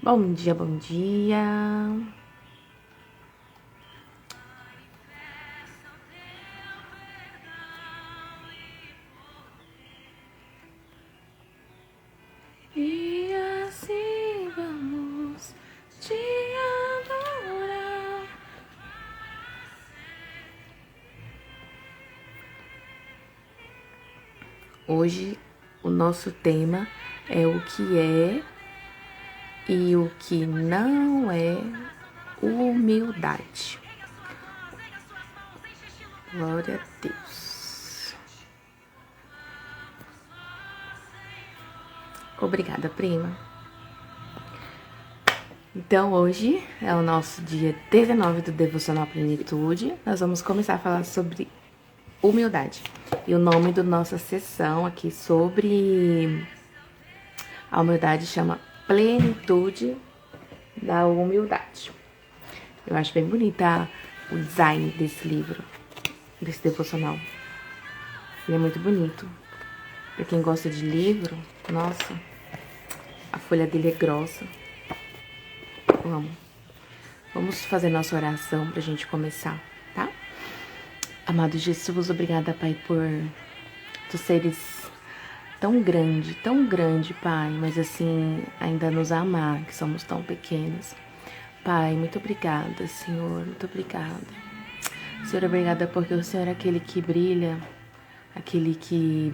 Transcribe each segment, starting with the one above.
Bom dia, bom dia. E assim vamos te adorar. Hoje o nosso tema é o que é e o que não é humildade. Glória a Deus. Obrigada, prima. Então, hoje é o nosso dia 19 do Devocional Plenitude. Nós vamos começar a falar sobre humildade. E o nome da nossa sessão aqui sobre a humildade chama Plenitude da Humildade. Eu acho bem bonita o design desse livro, desse devocional. Ele é muito bonito. Pra quem gosta de livro, nossa, a folha dele é grossa. Eu amo. Vamos fazer nossa oração pra gente começar, tá? Amado Jesus, obrigada, Pai, por tu seres tão grande, Pai, mas assim, ainda nos amar, que somos tão pequenos. Pai, muito obrigada, Senhor, muito obrigada. Senhor, obrigada porque o Senhor é aquele que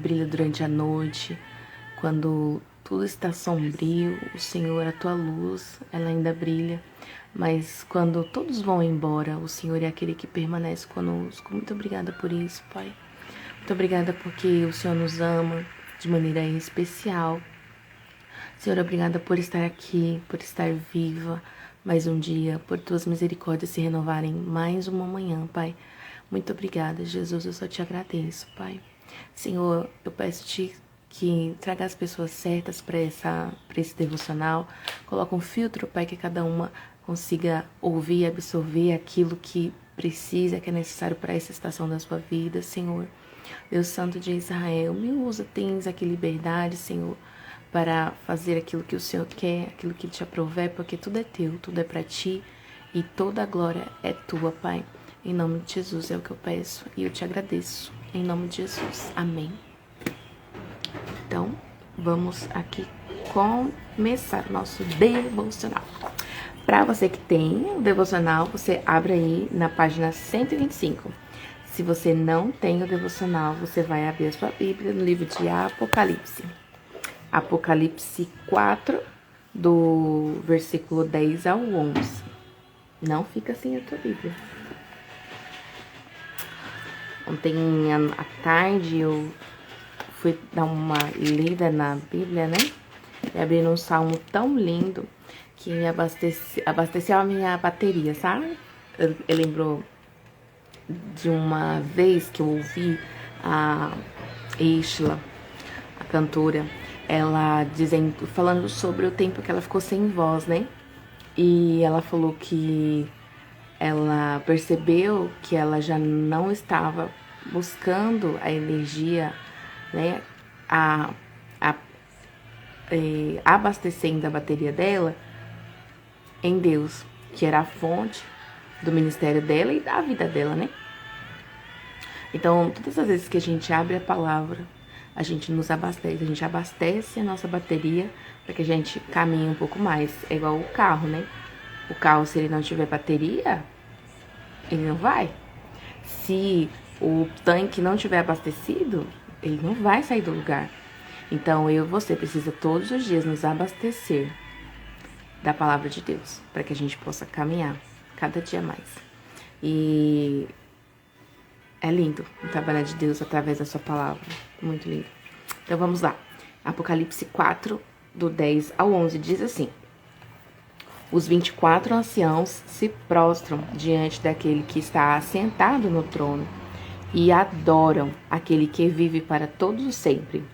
brilha durante a noite, quando tudo está sombrio, o Senhor, a tua luz, ela ainda brilha. Mas quando todos vão embora, o Senhor é aquele que permanece conosco. Muito obrigada por isso, Pai. Muito obrigada porque o Senhor nos ama de maneira especial. Senhor, obrigada por estar aqui, por estar viva mais um dia, por tuas misericórdias se renovarem mais uma manhã, Pai. Muito obrigada, Jesus, eu só te agradeço, Pai. Senhor, eu peço-te que traga as pessoas certas para esse devocional. Coloca um filtro, Pai, que cada uma consiga ouvir e absorver aquilo que precisa, que é necessário para essa estação da sua vida, Senhor. Deus Santo de Israel, me usa, tens aqui liberdade, Senhor, para fazer aquilo que o Senhor quer, aquilo que te aprover, porque tudo é teu, tudo é para ti e toda a glória é tua, Pai. Em nome de Jesus é o que eu peço e eu te agradeço. Em nome de Jesus. Amém. Então, vamos aqui começar o nosso devocional. Para você que tem o devocional, você abre aí na página 125. Se você não tem o devocional, você vai abrir a sua Bíblia no livro de Apocalipse. Apocalipse 4, do versículo 10 ao 11. Não fica sem a tua Bíblia. Ontem à tarde eu fui dar uma lida na Bíblia, né? E abri um salmo tão lindo que abasteceu a minha bateria, sabe? Eu lembrou de uma vez que eu ouvi a Isla, a cantora, ela falando sobre o tempo que ela ficou sem voz, né? E ela falou que ela percebeu que ela já não estava buscando a energia, né? Abastecendo a bateria dela em Deus, que era a fonte do ministério dela e da vida dela, né? Então, todas as vezes que a gente abre a palavra, a gente nos abastece, a gente abastece a nossa bateria para que a gente caminhe um pouco mais. É igual o carro, né? O carro, se ele não tiver bateria, ele não vai. Se o tanque não tiver abastecido, ele não vai sair do lugar. Então, eu e você precisa todos os dias nos abastecer da palavra de Deus, para que a gente possa caminhar cada dia mais. E é lindo o trabalho de Deus através da sua palavra. Muito lindo. Então vamos lá. Apocalipse 4, do 10 ao 11, diz assim: Os 24 anciãos se prostram diante daquele que está assentado no trono e adoram aquele que vive para todos sempre.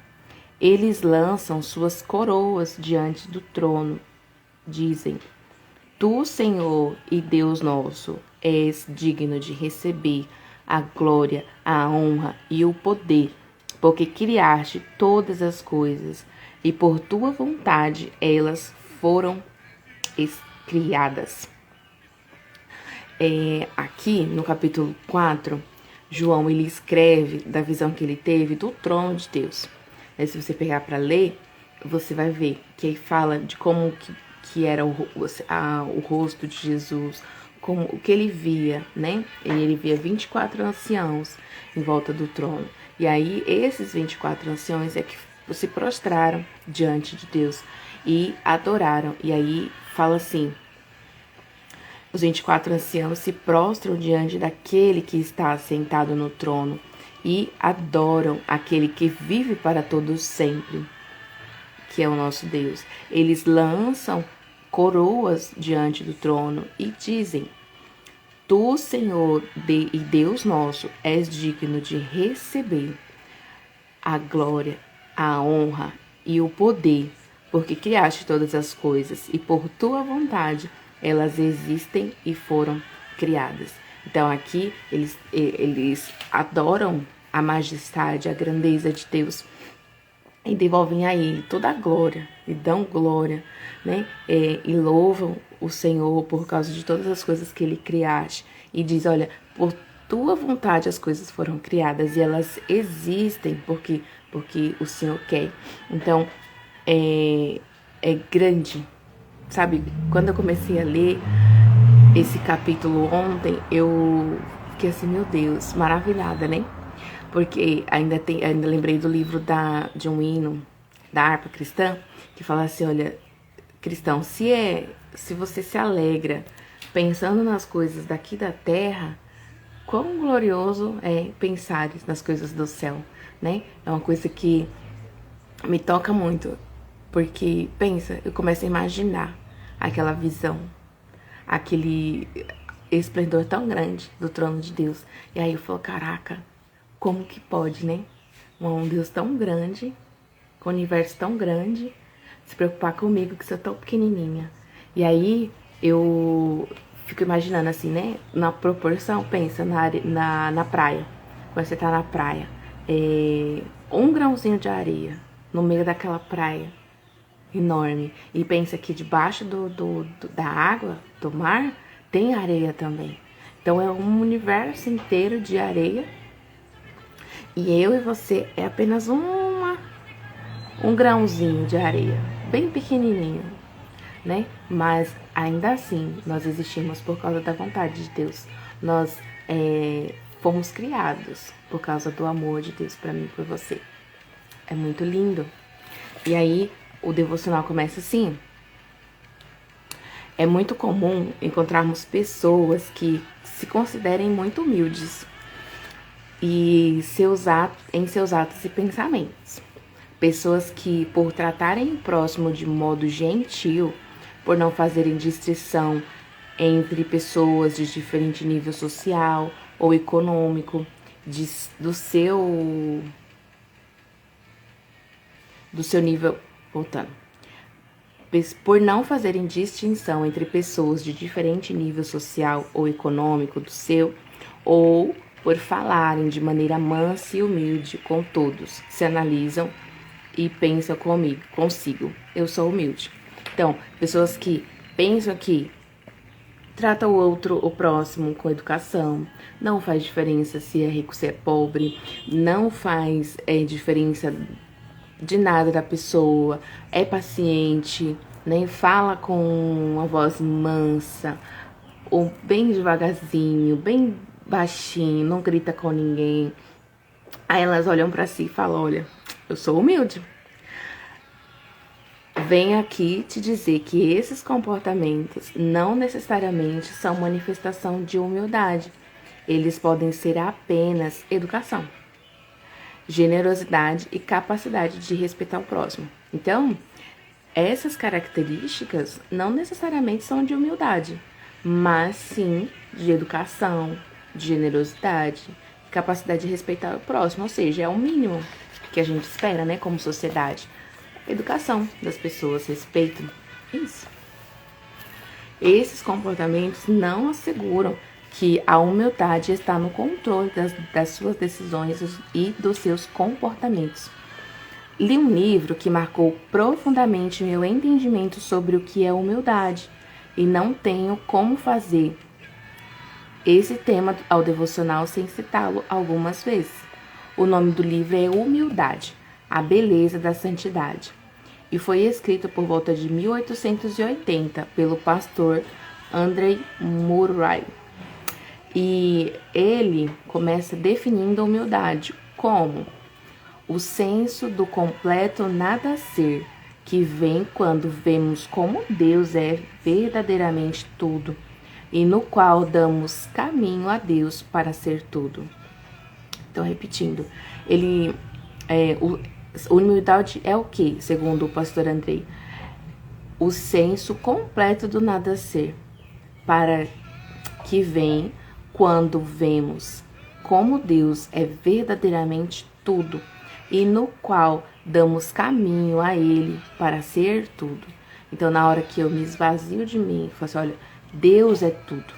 Eles lançam suas coroas diante do trono. Dizem: Tu, Senhor e Deus nosso, és digno de receber a glória, a honra e o poder, porque criaste todas as coisas, e por tua vontade elas foram criadas. Aqui no capítulo 4, João ele escreve da visão que ele teve do trono de Deus. Se você pegar para ler, você vai ver que aí fala de como que era o rosto de Jesus, como o que ele via, né? Ele via 24 anciãos em volta do trono. E aí esses 24 anciãos é que se prostraram diante de Deus e adoraram. E aí fala assim: os 24 anciãos se prostram diante daquele que está sentado no trono e adoram aquele que vive para todos sempre, que é o nosso Deus. Eles lançam coroas diante do trono e dizem: Tu, Senhor e Deus nosso, és digno de receber a glória, a honra e o poder, porque criaste todas as coisas e por tua vontade elas existem e foram criadas. Então aqui eles adoram a majestade, a grandeza de Deus e devolvem a Ele toda a glória, e dão glória, né? E louvam o Senhor por causa de todas as coisas que Ele criaste. E diz: olha, por tua vontade as coisas foram criadas e elas existem porque o Senhor quer. Então, é grande. Sabe, quando eu comecei a ler esse capítulo ontem, eu fiquei assim, meu Deus, maravilhada, né? Porque ainda lembrei do livro de um hino da harpa cristã, que fala assim: olha, cristão, se você se alegra pensando nas coisas daqui da terra, quão glorioso é pensar nas coisas do céu, né? É uma coisa que me toca muito. Porque, pensa, eu começo a imaginar aquela visão, aquele esplendor tão grande do trono de Deus. E aí eu falo: caraca, como que pode, né? Um Deus tão grande, com um universo tão grande, se preocupar comigo, que sou tão pequenininha. E aí eu fico imaginando assim, né? Na proporção, pensa na praia. Quando você tá na praia, um grãozinho de areia no meio daquela praia enorme, e pensa que debaixo da água, do mar, tem areia também. Então é um universo inteiro de areia, e eu e você é apenas um grãozinho de areia, bem pequenininho, né? Mas ainda assim, nós existimos por causa da vontade de Deus. Nós fomos criados por causa do amor de Deus para mim e por você. É muito lindo. E aí, o devocional começa assim: é muito comum encontrarmos pessoas que se considerem muito humildes em seus atos e pensamentos. Pessoas que, por tratarem o próximo de modo gentil, por não fazerem distinção entre pessoas de diferente nível social ou econômico, do seu nível, voltando, por não fazerem distinção entre pessoas de diferente nível social ou econômico do seu, ou por falarem de maneira mansa e humilde com todos, se analisam e pensam consigo, eu sou humilde. Então, pessoas que pensam que trata o próximo com educação, não faz diferença se é rico, se é pobre, não faz diferença de nada da pessoa, é paciente, né? Fala com uma voz mansa, ou bem devagarzinho, bem baixinho, não grita com ninguém. Aí elas olham pra si e falam: olha, eu sou humilde. Venho aqui te dizer que esses comportamentos não necessariamente são manifestação de humildade. Eles podem ser apenas educação, generosidade e capacidade de respeitar o próximo. Então, essas características não necessariamente são de humildade, mas sim de educação, de generosidade, capacidade de respeitar o próximo, ou seja, é o mínimo que a gente espera, né, como sociedade. Educação das pessoas, respeito, isso. Esses comportamentos não asseguram que a humildade está no controle das suas decisões e dos seus comportamentos. Li um livro que marcou profundamente meu entendimento sobre o que é humildade. e não tenho como fazer esse tema ao devocional sem citá-lo algumas vezes. O nome do livro é Humildade, a Beleza da Santidade, e foi escrito por volta de 1880 pelo pastor André Murray. E ele começa definindo a humildade como o senso do completo nada ser, que vem quando vemos como Deus é verdadeiramente tudo, e no qual damos caminho a Deus para ser tudo. Então, repetindo, humildade é o que, segundo o pastor Andrei? O senso completo do nada ser, para que vem quando vemos como Deus é verdadeiramente tudo, e no qual damos caminho a Ele para ser tudo. Então, na hora que eu me esvazio de mim, falo assim, olha, Deus é tudo,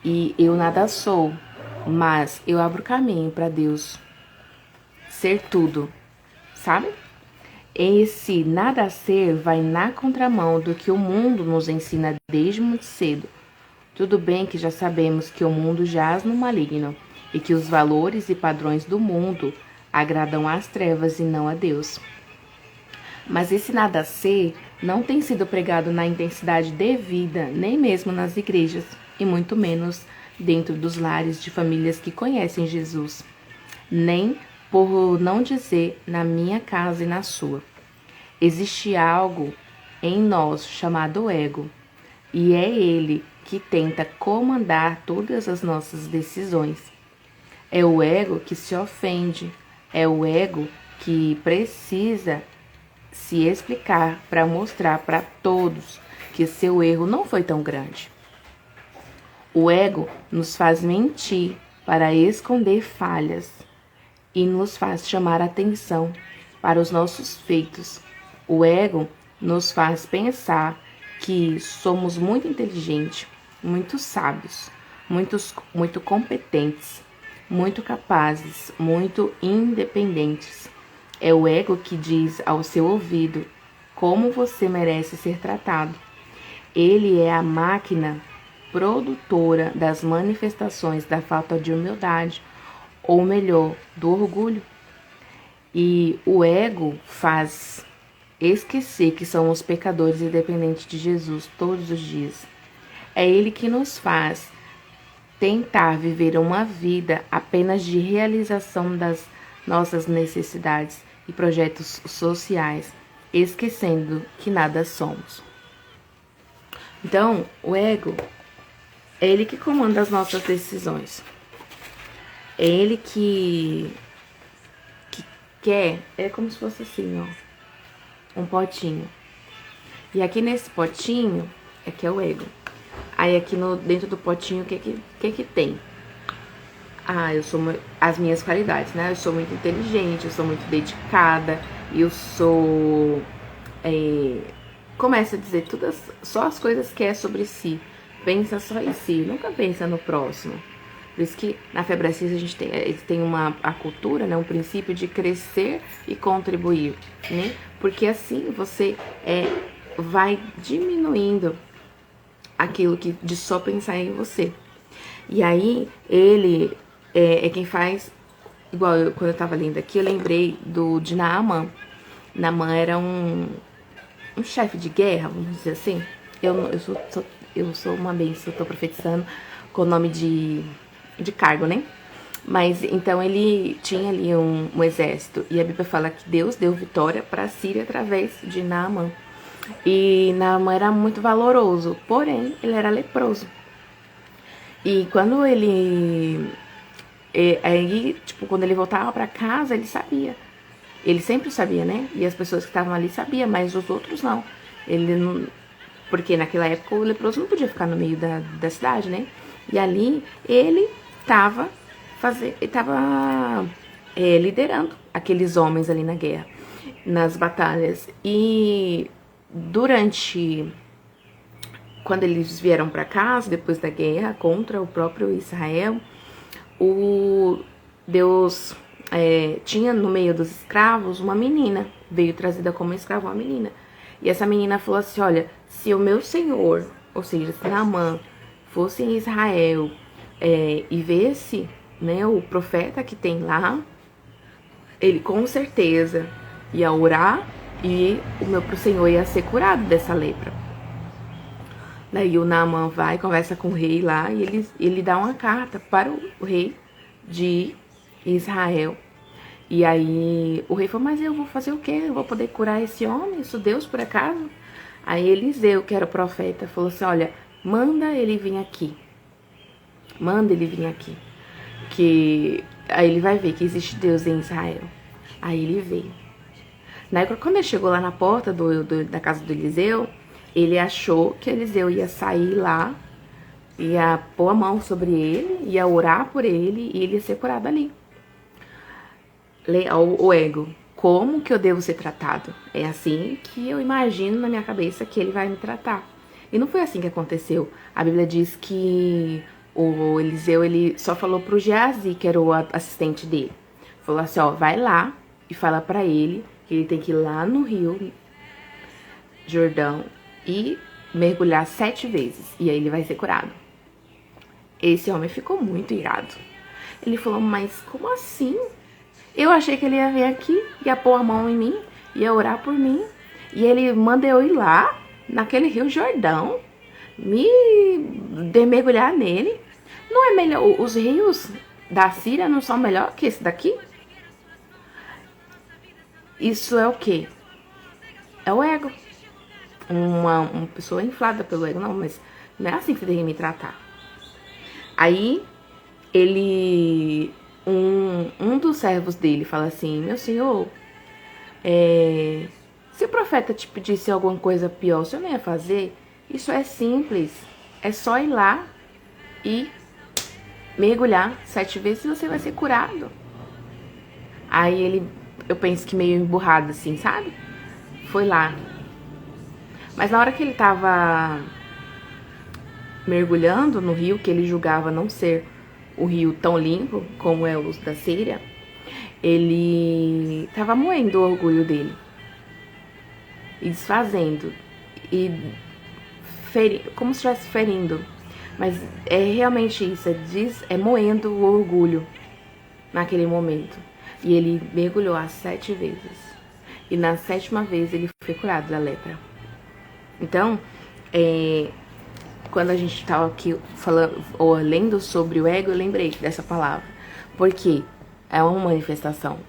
e eu nada sou, mas eu abro caminho para Deus ser tudo, sabe? Esse nada ser vai na contramão do que o mundo nos ensina desde muito cedo. Tudo bem que já sabemos que o mundo jaz no maligno e que os valores e padrões do mundo agradam às trevas e não a Deus. Mas esse nada ser não tem sido pregado na intensidade devida, nem mesmo nas igrejas, e muito menos dentro dos lares de famílias que conhecem Jesus, nem, por não dizer, na minha casa e na sua. Existe algo em nós chamado ego, e é ele que tenta comandar todas as nossas decisões. É o ego que se ofende, é o ego que precisa se explicar para mostrar para todos que seu erro não foi tão grande. O ego nos faz mentir para esconder falhas e nos faz chamar atenção para os nossos feitos. O ego nos faz pensar que somos muito inteligentes, muito sábios, muito competentes, muito capazes, muito independentes. É o ego que diz ao seu ouvido como você merece ser tratado. Ele é a máquina produtora das manifestações da falta de humildade, ou melhor, do orgulho. E o ego faz esquecer que somos pecadores e dependentes de Jesus todos os dias. É ele que nos faz tentar viver uma vida apenas de realização das nossas necessidades e projetos sociais, esquecendo que nada somos. Então, o ego é ele que comanda as nossas decisões. É ele que quer, é como se fosse assim, ó, um potinho. E aqui nesse potinho é que é o ego. Aí aqui dentro do potinho, o que tem? Eu sou as minhas qualidades, né? Eu sou muito inteligente, eu sou muito dedicada, eu sou... começa a dizer só as coisas que é sobre si. Pensa só em si, nunca pensa no próximo. Por isso que na Febracis a gente tem a cultura, né? Um princípio de crescer e contribuir, né? Porque assim você vai diminuindo aquilo de só pensar em você. E aí, ele é quem faz... Igual quando eu tava lendo aqui, eu lembrei de Naaman. Naaman era um chefe de guerra, vamos dizer assim. Eu sou uma bênção, eu tô profetizando com o nome de cargo, né? Mas, então, ele tinha ali um exército. E a Bíblia fala que Deus deu vitória para a Síria através de Naaman. E Naaman era muito valoroso, porém, ele era leproso. E quando quando ele voltava para casa, ele sabia. Ele sempre sabia, né? E as pessoas que estavam ali sabiam, mas os outros não. Ele não... Porque naquela época o leproso não podia ficar no meio da cidade, né? E ali ele estava liderando aqueles homens ali na guerra, nas batalhas. E quando eles vieram para casa, depois da guerra contra o próprio Israel, Deus tinha no meio dos escravos uma menina, veio trazida como escrava uma menina. E essa menina falou assim, olha, Se o meu senhor, ou seja, se Naamã fosse em Israel e visse, né, o profeta que tem lá, ele com certeza ia orar e o meu senhor ia ser curado dessa lepra. Daí o Naamã vai, conversa com o rei lá e ele dá uma carta para o rei de Israel. E aí o rei falou, mas eu vou fazer o quê? Eu vou poder curar esse homem? Isso Deus, por acaso? Aí Eliseu, que era o profeta, falou assim, olha, manda ele vir aqui. Manda ele vir aqui. Que aí ele vai ver que existe Deus em Israel. Aí ele veio. Quando ele chegou lá na porta da casa do Eliseu, ele achou que Eliseu ia sair lá, ia pôr a mão sobre ele, ia orar por ele e ele ia ser curado ali. O ego. Como que eu devo ser tratado? É assim que eu imagino na minha cabeça que ele vai me tratar. E não foi assim que aconteceu. A Bíblia diz que o Eliseu, ele só falou pro Geazi, que era o assistente dele. Falou assim, ó, vai lá e fala pra ele que ele tem que ir lá no Rio Jordão e mergulhar 7 vezes. E aí ele vai ser curado. Esse homem ficou muito irado. Ele falou, mas como assim? Eu achei que ele ia vir aqui, ia pôr a mão em mim, ia orar por mim. E ele manda eu ir lá, naquele Rio Jordão, me mergulhar nele. Não é melhor, os rios da Síria não são melhor que esse daqui? Isso é o quê? É o ego. Uma pessoa inflada pelo ego. Não, mas não é assim que você tem que me tratar. Aí, um dos servos dele fala assim, meu senhor, se o profeta te pedisse alguma coisa pior, o senhor não ia fazer? Isso é simples, é só ir lá e mergulhar 7 vezes e você vai ser curado. Aí eu penso que meio emburrado assim, sabe? Foi lá. Mas na hora que ele tava mergulhando no rio, que ele julgava não ser o rio tão limpo como é os da Síria, ele tava moendo o orgulho dele e desfazendo e como se estivesse ferindo, mas é realmente isso, é moendo o orgulho naquele momento. E ele mergulhou as 7 vezes e na 7ª vez ele foi curado da lepra. Então, quando a gente estava aqui falando ou lendo sobre o ego, eu lembrei dessa palavra. Porque é uma manifestação.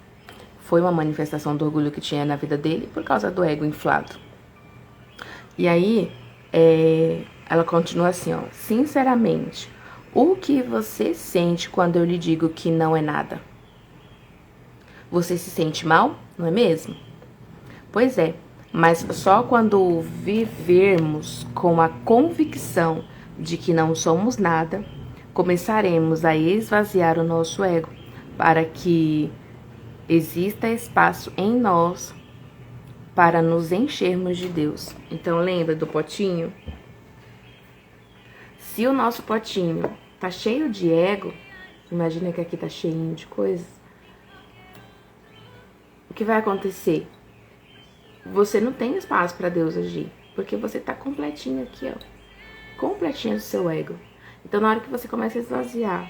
Foi uma manifestação do orgulho que tinha na vida dele por causa do ego inflado. E aí, ela continua assim, ó. Sinceramente, o que você sente quando eu lhe digo que não é nada? Você se sente mal, não é mesmo? Pois é. Mas só quando vivermos com a convicção de que não somos nada, começaremos a esvaziar o nosso ego para que exista espaço em nós para nos enchermos de Deus. Então lembra do potinho? Se o nosso potinho tá cheio de ego, imagina que aqui tá cheinho de coisas, o que vai acontecer? Você não tem espaço para Deus agir, porque você tá completinho aqui, ó, completinho do seu ego. Então, na hora que você começa a esvaziar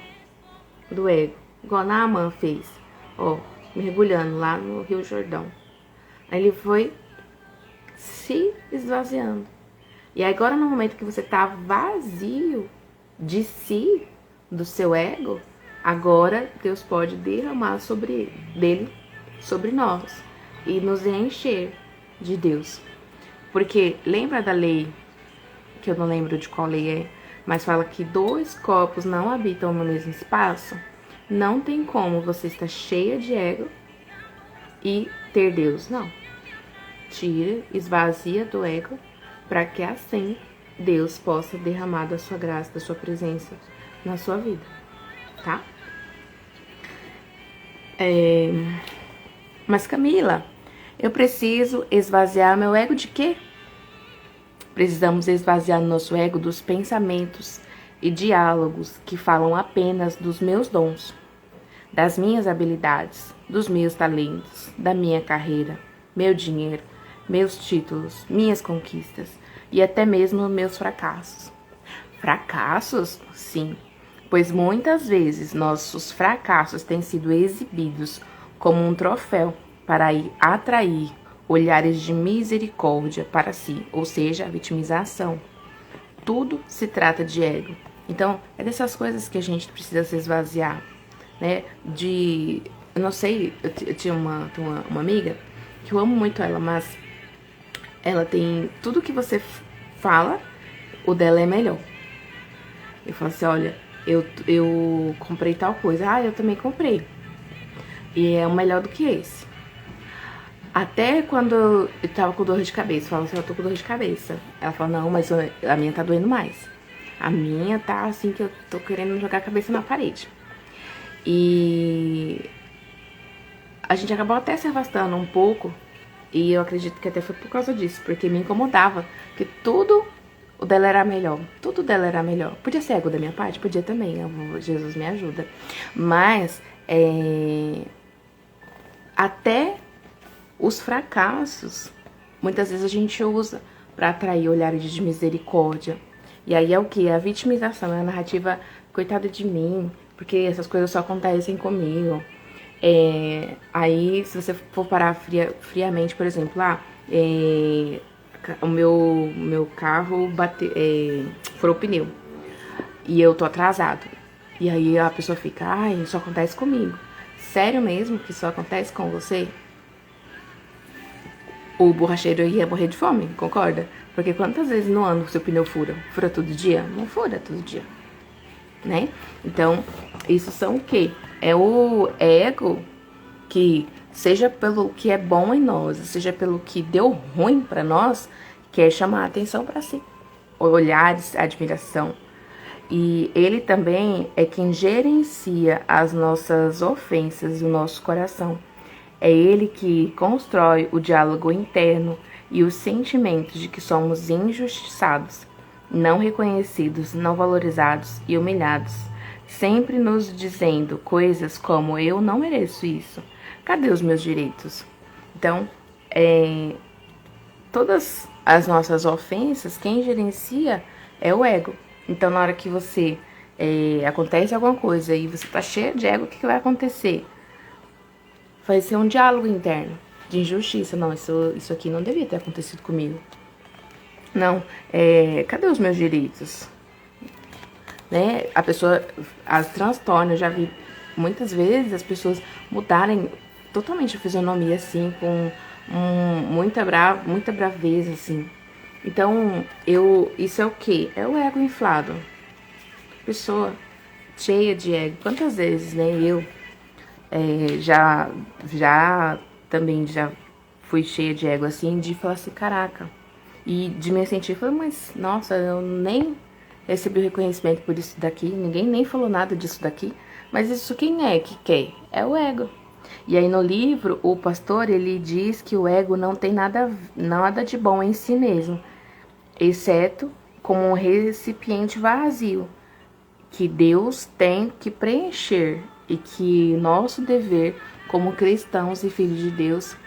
do ego, igual Naamã fez, ó, mergulhando lá no Rio Jordão, aí ele foi se esvaziando. E agora, no momento que você tá vazio de si, do seu ego, agora Deus pode derramar sobre nós e nos encher de Deus. Porque lembra da lei, que eu não lembro de qual lei é, mas fala que 2 corpos não habitam no mesmo espaço? Não tem como você estar cheia de ego e ter Deus, não. Tira, esvazia do ego, para que assim Deus possa derramar da sua graça, da sua presença na sua vida, tá? Mas Camila, eu preciso esvaziar meu ego de quê? Precisamos esvaziar nosso ego dos pensamentos e diálogos que falam apenas dos meus dons, das minhas habilidades, dos meus talentos, da minha carreira, meu dinheiro, meus títulos, minhas conquistas. e até mesmo meus fracassos. Fracassos? Sim, pois muitas vezes nossos fracassos têm sido exibidos como um troféu para atrair olhares de misericórdia para si, ou seja, a vitimização. Tudo se trata de ego. Então, é dessas coisas que a gente precisa se esvaziar, né? Eu não sei, eu tinha uma amiga que eu amo muito ela, mas ela tem tudo que você fala, o dela é melhor. Eu falo assim, olha, eu comprei tal coisa. Ah, eu também comprei. E é o melhor do que esse. Até quando eu tava com dor de cabeça, eu falo assim, eu tô com dor de cabeça. Ela fala, não, mas a minha tá doendo mais. A minha tá assim que eu tô querendo jogar a cabeça na parede. E a gente acabou até se afastando um pouco. E eu acredito que até foi por causa disso, porque me incomodava. Porque tudo o dela era melhor. Tudo dela era melhor. Podia ser ego da minha parte? Podia também. Jesus me ajuda. Mas, até os fracassos, muitas vezes a gente usa para atrair olhares de misericórdia. E aí é o que? A vitimização, é a narrativa, coitada de mim, porque essas coisas só acontecem comigo. Aí, se você for parar friamente, por exemplo, o meu carro furou o pneu e eu tô atrasado. E aí a pessoa fica, ai, isso acontece comigo. Sério mesmo que isso acontece com você? O borracheiro ia morrer de fome, concorda? Porque quantas vezes no ano o seu pneu fura? Fura todo dia? Não fura todo dia, né? Então, isso são o quê? É o ego que, seja pelo que é bom em nós, seja pelo que deu ruim pra nós, quer chamar a atenção pra si. Olhares, admiração. E ele também é quem gerencia as nossas ofensas e o nosso coração. É ele que constrói o diálogo interno e os sentimentos de que somos injustiçados, não reconhecidos, não valorizados e humilhados, sempre nos dizendo coisas como eu não mereço isso, cadê os meus direitos? Então, todas as nossas ofensas, quem gerencia é o ego. Então, na hora que você acontece alguma coisa e você tá cheio de ego, o que vai acontecer? Vai ser um diálogo interno de injustiça. Não, isso aqui não devia ter acontecido comigo. Não, cadê os meus direitos? Né? A pessoa as transtorna. Eu já vi muitas vezes as pessoas mudarem totalmente a fisionomia, assim, com muita braveza, assim. Então, isso é o quê? É o ego inflado. Pessoa cheia de ego. Quantas vezes, né, eu também já fui cheia de ego, assim, de falar assim, caraca. E de me sentir, falei, mas, nossa, eu nem recebi o reconhecimento por isso daqui, ninguém nem falou nada disso daqui. Mas isso quem é que quer? É o ego. E aí no livro, o pastor, ele diz que o ego não tem nada de bom em si mesmo, exceto como um recipiente vazio, que Deus tem que preencher e que nosso dever como cristãos e filhos de Deus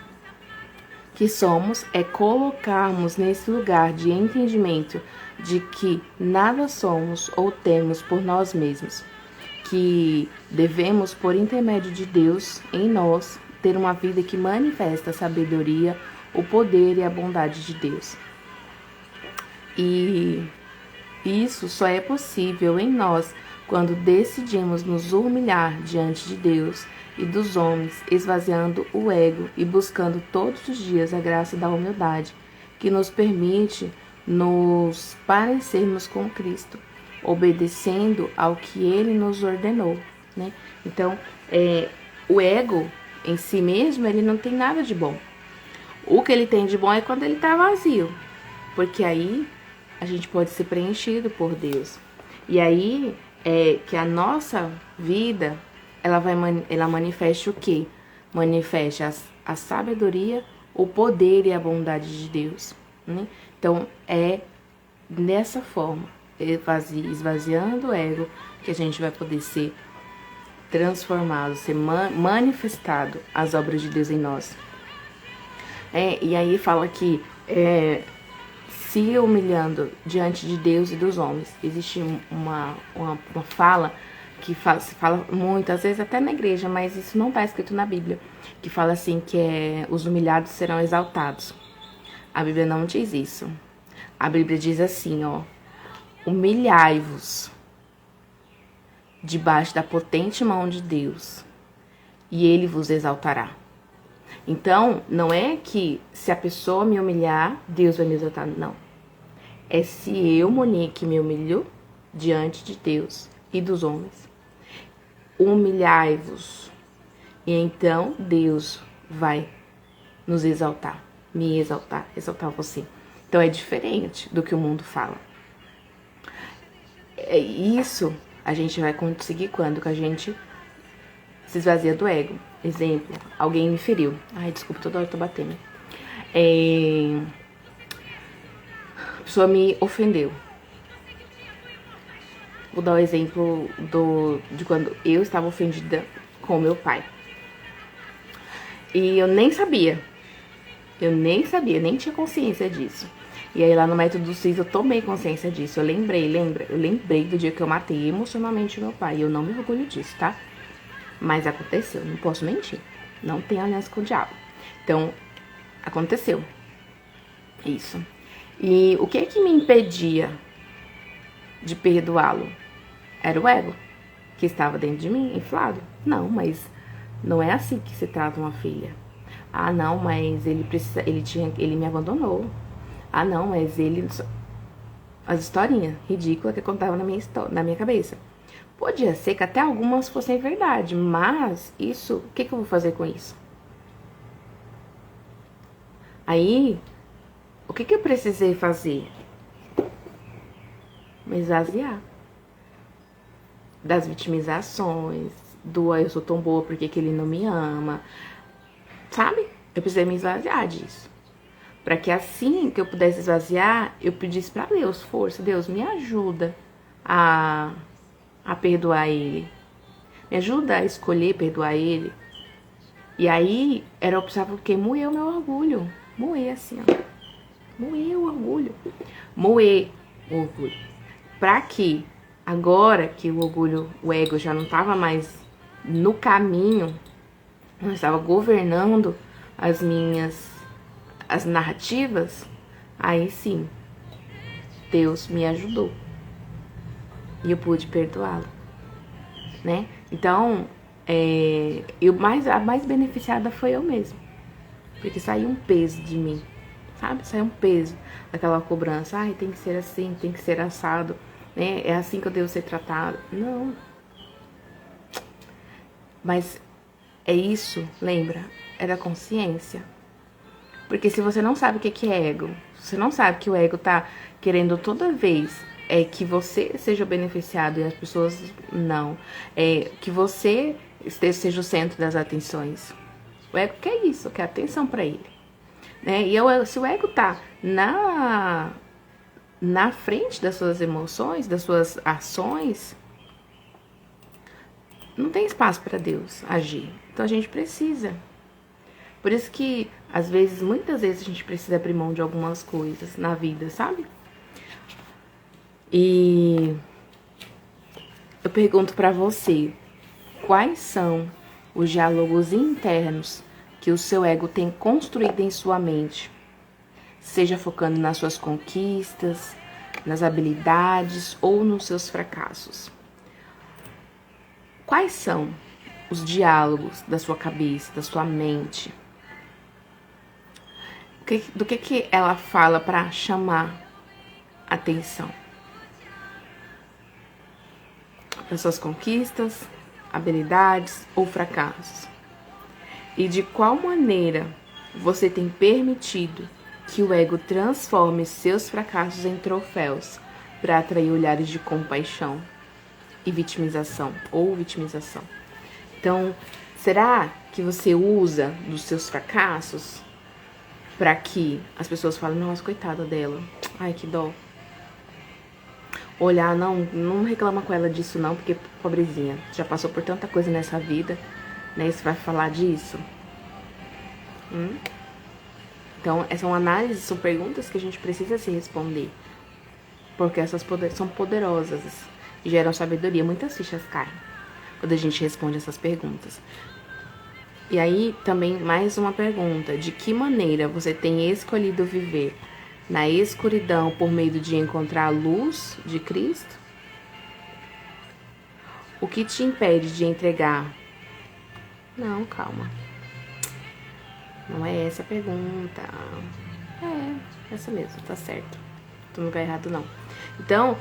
que somos é colocarmos nesse lugar de entendimento de que nada somos ou temos por nós mesmos, que devemos, por intermédio de Deus em nós, ter uma vida que manifesta a sabedoria, o poder e a bondade de Deus. E isso só é possível em nós quando decidimos nos humilhar diante de Deus e dos homens, esvaziando o ego e buscando todos os dias a graça da humildade, que nos permite nos parecermos com Cristo, obedecendo ao que Ele nos ordenou, né? Então, o ego em si mesmo, ele não tem nada de bom. O que ele tem de bom é quando ele está vazio, porque aí a gente pode ser preenchido por Deus. E aí que a nossa vida, ela manifeste o quê? Manifeste a sabedoria, o poder e a bondade de Deus, né? Então, é dessa forma, esvaziando o ego, que a gente vai poder ser transformado, ser manifestado as obras de Deus em nós. E aí fala que se humilhando diante de Deus e dos homens. Existe uma fala que se fala muitas vezes até na igreja, mas isso não está escrito na Bíblia, que fala assim que os humilhados serão exaltados. A Bíblia não diz isso. A Bíblia diz assim, ó: humilhai-vos debaixo da potente mão de Deus, e Ele vos exaltará. Então, não é que se a pessoa me humilhar, Deus vai me exaltar, não. É se eu, Monique, me humilho diante de Deus e dos homens. Humilhai-vos, e então Deus vai nos exaltar, me exaltar, exaltar você. Então é diferente do que o mundo fala. Isso a gente vai conseguir quando que a gente se esvazia do ego. Exemplo, alguém me feriu. Ai, desculpa, toda hora eu tô batendo. A pessoa me ofendeu. Vou dar o exemplo de quando eu estava ofendida com meu pai. E eu nem sabia. Nem tinha consciência disso. E aí lá no método do CIS eu tomei consciência disso. Eu lembrei do dia que eu matei emocionalmente meu pai. E eu não me orgulho disso, tá? Mas aconteceu, não posso mentir. Não tenho aliança com o diabo. Então, aconteceu. Isso. E o que me impedia de perdoá-lo? Era o ego que estava dentro de mim, inflado. Não, mas não é assim que se trata uma filha. Ah, não, mas ele me abandonou. Ah, não, mas as historinhas ridículas que eu contava na minha cabeça. Podia ser que até algumas fossem verdade, mas isso, o que eu vou fazer com isso? Aí, o que eu precisei fazer? Me esvaziar das vitimizações, eu sou tão boa, porque que ele não me ama, sabe? Eu precisei me esvaziar disso. Para que assim que eu pudesse esvaziar, eu pedisse para Deus força. Deus, me ajuda a perdoar ele. Me ajuda a escolher perdoar ele. E aí, eu precisava o quê? Moer o meu orgulho. Moer assim, ó. Moer o orgulho. Moer o orgulho. Pra que agora que o ego já não estava mais no caminho, não estava governando as narrativas, aí sim, Deus me ajudou. E eu pude perdoá-lo, né? Então, a mais beneficiada foi eu mesma. Porque saiu um peso de mim, sabe? Saiu um peso daquela cobrança. Ai, tem que ser assim, tem que ser assado, né? É assim que eu devo ser tratado. Não. Mas é isso, lembra? É da consciência. Porque se você não sabe o que é ego, se você não sabe que o ego tá querendo toda vez que você seja beneficiado e as pessoas não, que você seja o centro das atenções. O ego quer isso, quer atenção pra ele, né? E se o ego tá na frente das suas emoções, das suas ações, não tem espaço para Deus agir. Então a gente precisa. Por isso que, às vezes, muitas vezes a gente precisa abrir mão de algumas coisas na vida, sabe? E eu pergunto pra você, quais são os diálogos internos que o seu ego tem construído em sua mente? Seja focando nas suas conquistas, nas habilidades ou nos seus fracassos. Quais são os diálogos da sua cabeça, da sua mente? Do que ela fala para chamar atenção? Para suas conquistas, habilidades ou fracassos? E de qual maneira você tem permitido que o ego transforme seus fracassos em troféus para atrair olhares de compaixão e vitimização ou vitimização? Então, será que você usa dos seus fracassos para que as pessoas falem, nossa, coitada dela, ai, que dó. Olhar, não reclama com ela disso não, porque pobrezinha, já passou por tanta coisa nessa vida, né? E você vai falar disso? Então, são análises, são perguntas que a gente precisa se responder. Porque essas são poderosas e geram sabedoria. Muitas fichas caem quando a gente responde essas perguntas. E aí, também, mais uma pergunta. De que maneira você tem escolhido viver na escuridão por meio de encontrar a luz de Cristo? O que te impede de entregar? Não, calma. Não é essa a pergunta. É, essa mesmo, tá certo. Tô no lugar errado, não. Então,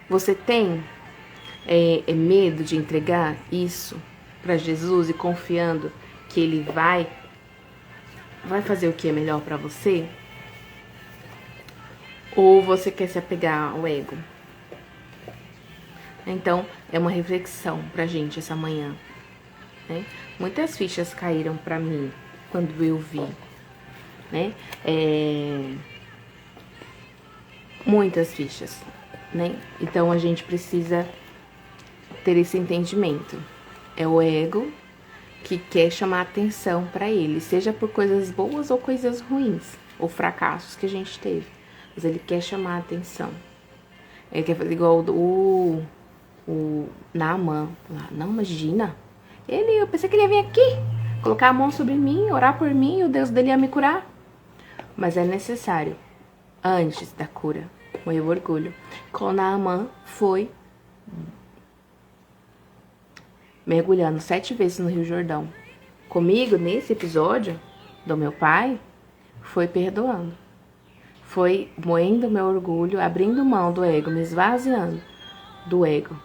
você tem medo de entregar isso pra Jesus e confiando que Ele vai fazer o que é melhor pra você? Ou você quer se apegar ao ego? Então, é uma reflexão pra gente essa manhã, né? Muitas fichas caíram pra mim quando eu vi, né? Muitas fichas, né? Então, a gente precisa ter esse entendimento. É o ego que quer chamar atenção pra ele, seja por coisas boas ou coisas ruins, ou fracassos que a gente teve. Mas ele quer chamar atenção. Ele quer fazer igual o Naaman. Não, imagina. Eu pensei que ele ia vir aqui, colocar a mão sobre mim, orar por mim, o Deus dele ia me curar. Mas é necessário, antes da cura, morrer o orgulho. Quando Naaman foi mergulhando 7 vezes no Rio Jordão. Comigo, nesse episódio do meu pai, foi perdoando. Foi moendo meu orgulho, abrindo mão do ego, me esvaziando do ego.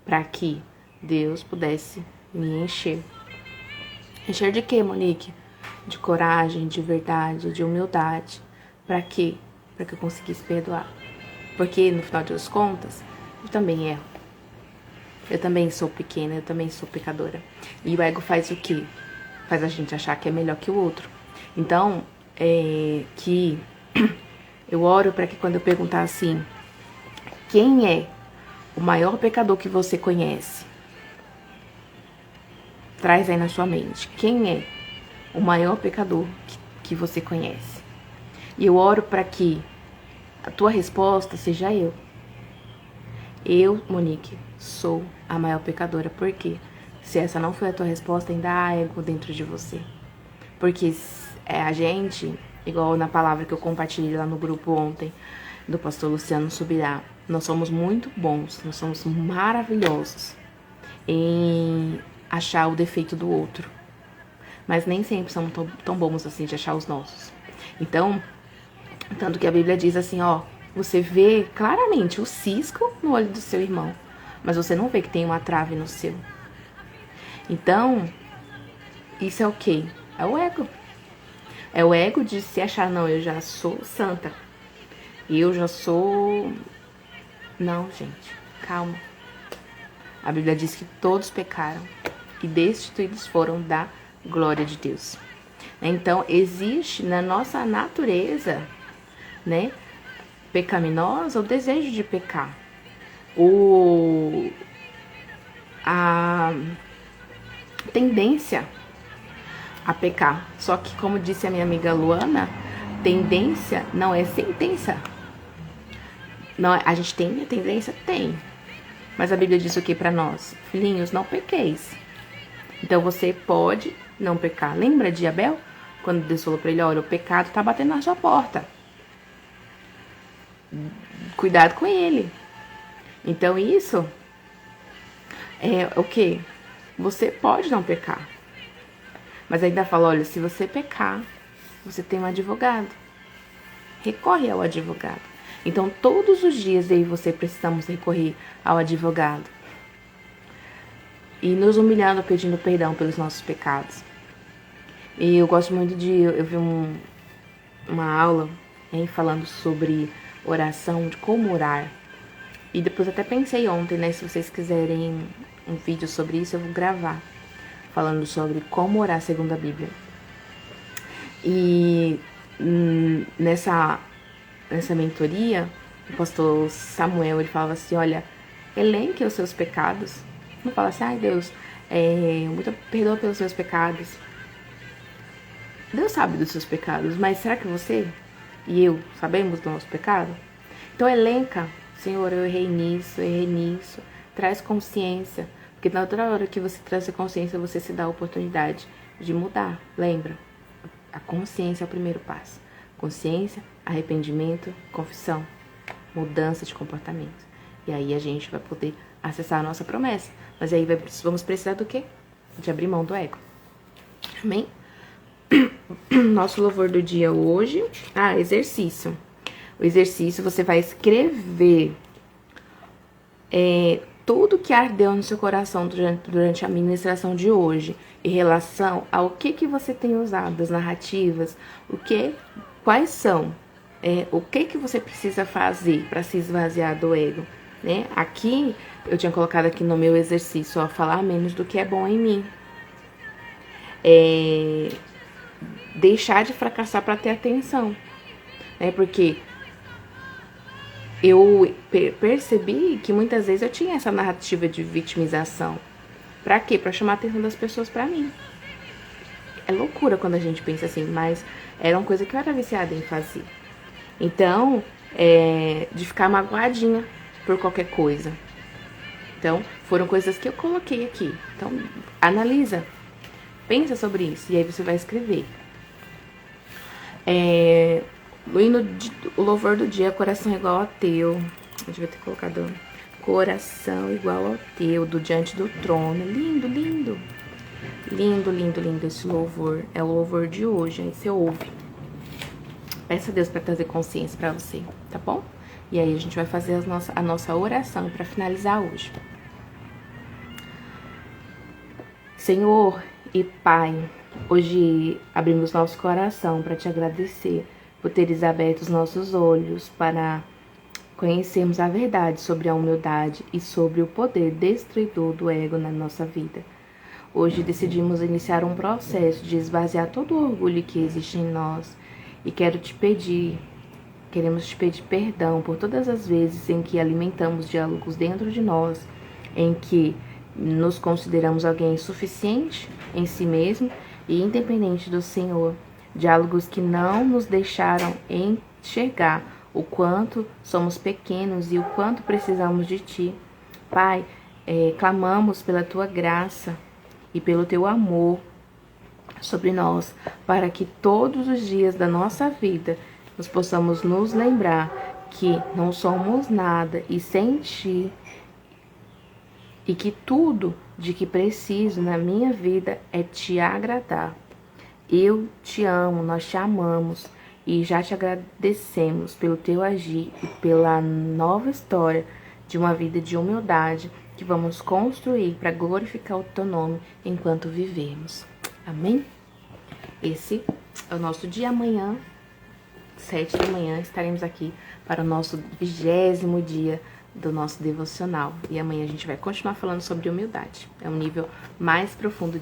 Para que Deus pudesse me encher. Encher de quê, Monique? De coragem, de verdade, de humildade. Para quê? Para que eu conseguisse perdoar. Porque, no final das contas, eu também erro. Eu também sou pequena, eu também sou pecadora. E o ego faz o quê? Faz a gente achar que é melhor que o outro. Então, que eu oro para que quando eu perguntar assim, quem é o maior pecador que você conhece? Traz aí na sua mente. Quem é o maior pecador que você conhece? E eu oro para que a tua resposta seja eu. Eu, Monique, sou a maior pecadora. Por quê? Se essa não foi a tua resposta, ainda há ego dentro de você. Porque a gente, igual na palavra que eu compartilhei lá no grupo ontem, do pastor Luciano Subirá, nós somos muito bons, nós somos maravilhosos em achar o defeito do outro. Mas nem sempre somos tão bons assim de achar os nossos. Então, tanto que a Bíblia diz assim, ó, você vê claramente o cisco no olho do seu irmão, mas você não vê que tem uma trave no seu. Então, isso é o quê? É o ego. É o ego de se achar, não, eu já sou santa. Eu já sou... Não, gente, calma. A Bíblia diz que todos pecaram e destituídos foram da glória de Deus. Então, existe na nossa natureza, né, pecaminosa, o desejo de pecar. A tendência a pecar. Só que, como disse a minha amiga Luana, tendência não é sentença. Não, a gente tem a tendência? Tem. Mas a Bíblia diz o que pra nós? Filhinhos, não pequeis. Então você pode não pecar. Lembra de Abel? Quando Deus falou pra ele, olha, o pecado tá batendo na sua porta. Cuidado com ele. Então isso é o quê? Você pode não pecar. Mas ainda fala, olha, se você pecar, você tem um advogado. Recorre ao advogado. Então, todos os dias eu e você precisamos recorrer ao advogado. E nos humilhando, pedindo perdão pelos nossos pecados. E eu gosto muito eu vi uma aula falando sobre oração, de como orar. E depois até pensei ontem, né, se vocês quiserem um vídeo sobre isso, eu vou gravar. Falando sobre como orar segundo a Bíblia. E nessa mentoria, o pastor Samuel, ele falava assim, olha, elenque os seus pecados. Não fala assim, ai Deus, Muito perdoa pelos seus pecados. Deus sabe dos seus pecados, mas será que você e eu sabemos do nosso pecado? Então elenca, Senhor, eu errei nisso, errei nisso. Traz consciência, porque na outra hora que você traz a consciência, você se dá a oportunidade de mudar. Lembra? A consciência é o primeiro passo. Consciência, arrependimento, confissão, mudança de comportamento. E aí a gente vai poder acessar a nossa promessa. Mas aí vamos precisar do quê? De abrir mão do ego. Amém? Nosso louvor do dia hoje. Exercício. O exercício, você vai escrever tudo que ardeu no seu coração durante a ministração de hoje, em relação ao que você tem usado, as narrativas, quais são, o que você precisa fazer para se esvaziar do ego, né? Aqui, eu tinha colocado aqui no meu exercício, ó, falar menos do que é bom em mim. Deixar de fracassar para ter atenção, né? Porque eu percebi que muitas vezes eu tinha essa narrativa de vitimização. Pra quê? Pra chamar a atenção das pessoas pra mim. É loucura quando a gente pensa assim, mas era uma coisa que eu era viciada em fazer. Então, de ficar magoadinha por qualquer coisa. Então, foram coisas que eu coloquei aqui. Então, analisa. Pensa sobre isso. E aí você vai escrever. O louvor do dia, coração igual ao teu. Eu devia ter colocado coração igual ao teu, do diante do trono. Lindo, lindo. Lindo, lindo, lindo esse louvor. É o louvor de hoje, aí você ouve. Peça a Deus para trazer consciência para você, tá bom? E aí a gente vai fazer a nossa oração para finalizar hoje. Senhor e Pai, hoje abrimos nosso coração para te agradecer por teres aberto os nossos olhos para conhecermos a verdade sobre a humildade e sobre o poder destruidor do ego na nossa vida. Hoje decidimos iniciar um processo de esvaziar todo o orgulho que existe em nós e queremos te pedir perdão por todas as vezes em que alimentamos diálogos dentro de nós, em que nos consideramos alguém insuficiente em si mesmo e independente do Senhor. Diálogos que não nos deixaram enxergar o quanto somos pequenos e o quanto precisamos de Ti. Pai, clamamos pela Tua graça e pelo Teu amor sobre nós, para que todos os dias da nossa vida nós possamos nos lembrar que não somos nada e sem Ti, e que tudo de que preciso na minha vida é Te agradar. Eu te amo, nós te amamos e já te agradecemos pelo teu agir e pela nova história de uma vida de humildade que vamos construir para glorificar o teu nome enquanto vivermos. Amém? Esse é o nosso dia. Amanhã, 7 da manhã, estaremos aqui para o nosso 20º dia do nosso devocional. E amanhã a gente vai continuar falando sobre humildade. É um nível mais profundo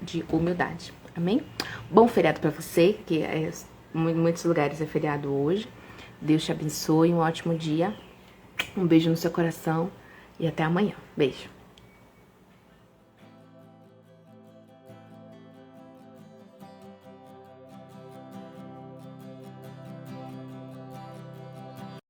de humildade. Amém? Bom feriado para você, que em muitos lugares é feriado hoje. Deus te abençoe, um ótimo dia. Um beijo no seu coração e até amanhã. Beijo.